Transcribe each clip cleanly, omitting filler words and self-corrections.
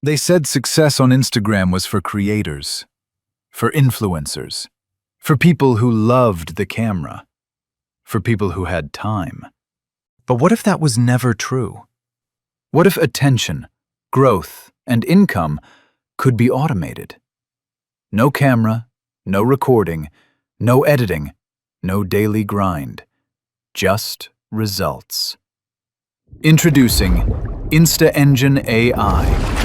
They said success on Instagram was for creators, for influencers, for people who loved the camera, for people who had time. But what if that was never true? What if attention, growth, and income could be automated? No camera, no recording, no editing, no daily grind, just results. Introducing Insta Engine AI.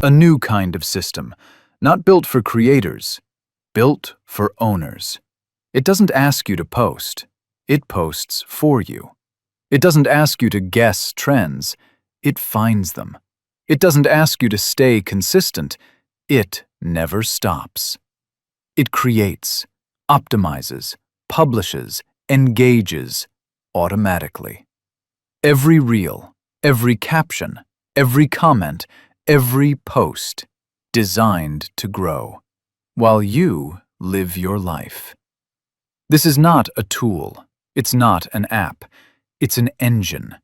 A new kind of system, not built for creators, built for owners. It doesn't ask you to post, it posts for you. It doesn't ask you to guess trends, it finds them. It doesn't ask you to stay consistent, it never stops. It creates, optimizes, publishes, engages automatically. Every reel, every caption, every comment, every post designed to grow, while you live your life. This is not a tool, it's not an app, it's an engine,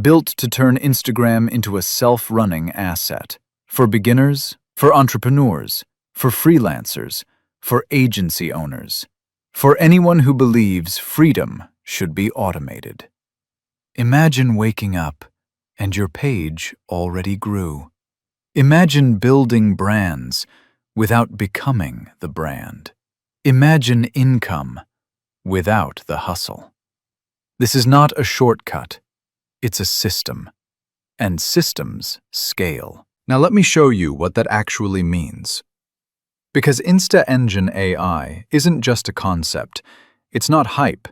built to turn Instagram into a self-running asset, for beginners, for entrepreneurs, for freelancers, for agency owners, for anyone who believes freedom should be automated. Imagine waking up and your page already grew. Imagine building brands without becoming the brand. Imagine income without the hustle. This is not a shortcut, it's a system, and systems scale. Now let me show you what that actually means. Because Insta Engine AI isn't just a concept, it's not hype,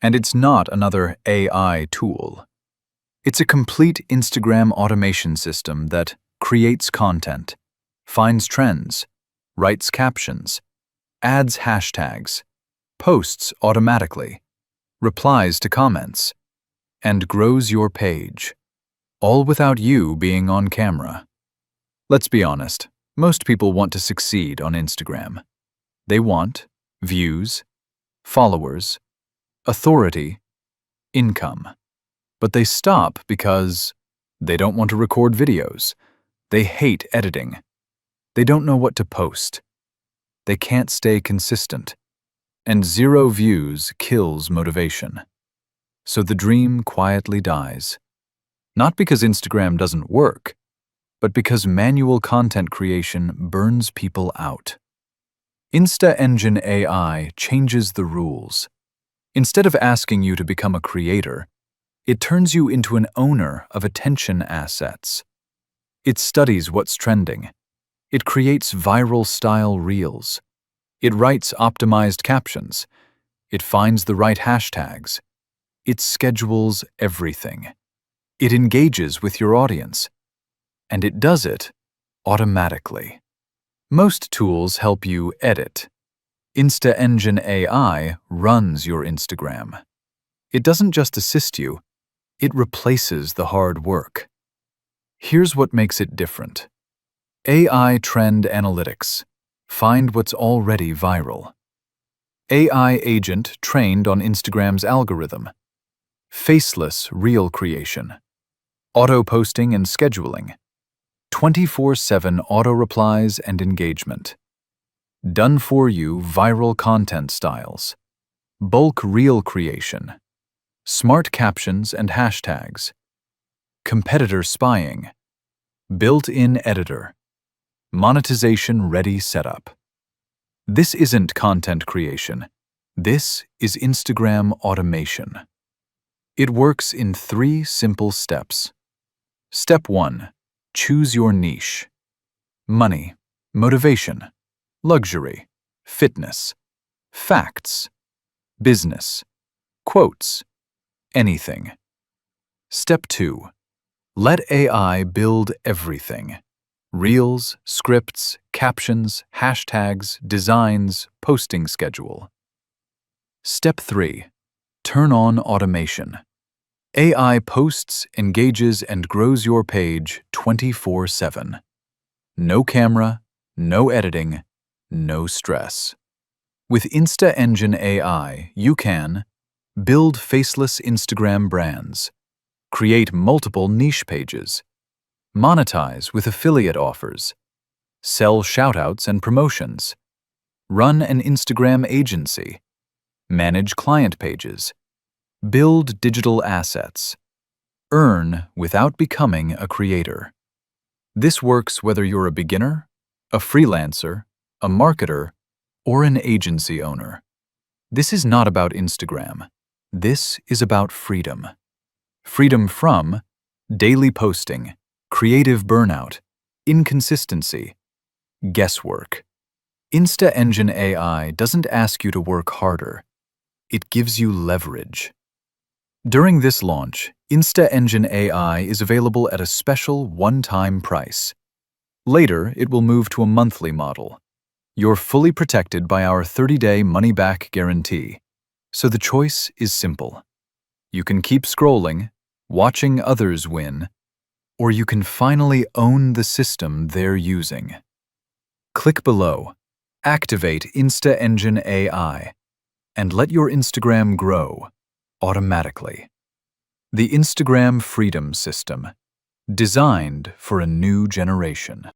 and it's not another AI tool. It's a complete Instagram automation system that creates content, finds trends, writes captions, adds hashtags, posts automatically, replies to comments, and grows your page, all without you being on camera. Let's be honest, most people want to succeed on Instagram. They want views, followers, authority, income. But they stop because they don't want to record videos. They hate editing. They don't know what to post. They can't stay consistent. And 0 views kills motivation. So the dream quietly dies. Not because Instagram doesn't work, but because manual content creation burns people out. Insta Engine AI changes the rules. Instead of asking you to become a creator, it turns you into an owner of attention assets. It studies what's trending. It creates viral-style reels. It writes optimized captions. It finds the right hashtags. It schedules everything. It engages with your audience. And it does it automatically. Most tools help you edit. Insta Engine AI runs your Instagram. It doesn't just assist you, it replaces the hard work. Here's what makes it different. AI Trend Analytics. Find what's already viral. AI agent trained on Instagram's algorithm. Faceless reel creation. Auto posting and scheduling. 24/7 auto replies and engagement. Done for you viral content styles. Bulk reel creation. Smart captions and hashtags. Competitor spying. Built-in editor. monetization-ready setup. This isn't content creation. This is Instagram automation. It works in 3 simple steps. Step 1. Choose your niche. Money, motivation, luxury, fitness, facts, business, quotes, anything. Step 2. Let AI build everything. Reels, scripts, captions, hashtags, designs, posting schedule. Step 3. Turn on automation. AI posts, engages, and grows your page 24/7. No camera, no editing, no stress. With Insta Engine AI, you can build faceless Instagram brands, create multiple niche pages, monetize with affiliate offers, sell shoutouts and promotions, run an Instagram agency, manage client pages, build digital assets, earn without becoming a creator. This works whether you're a beginner, a freelancer, a marketer, or an agency owner. This is not about Instagram. This is about freedom. Freedom from daily posting, creative burnout, inconsistency, guesswork. Insta Engine AI doesn't ask you to work harder. It gives you leverage. During this launch, Insta Engine AI is available at a special one-time price. Later, it will move to a monthly model. You're fully protected by our 30-day money-back guarantee. So the choice is simple. You can keep scrolling, watching others win, or you can finally own the system they're using. Click below, activate Insta Engine AI, and let your Instagram grow automatically. The Instagram Freedom System, designed for a new generation.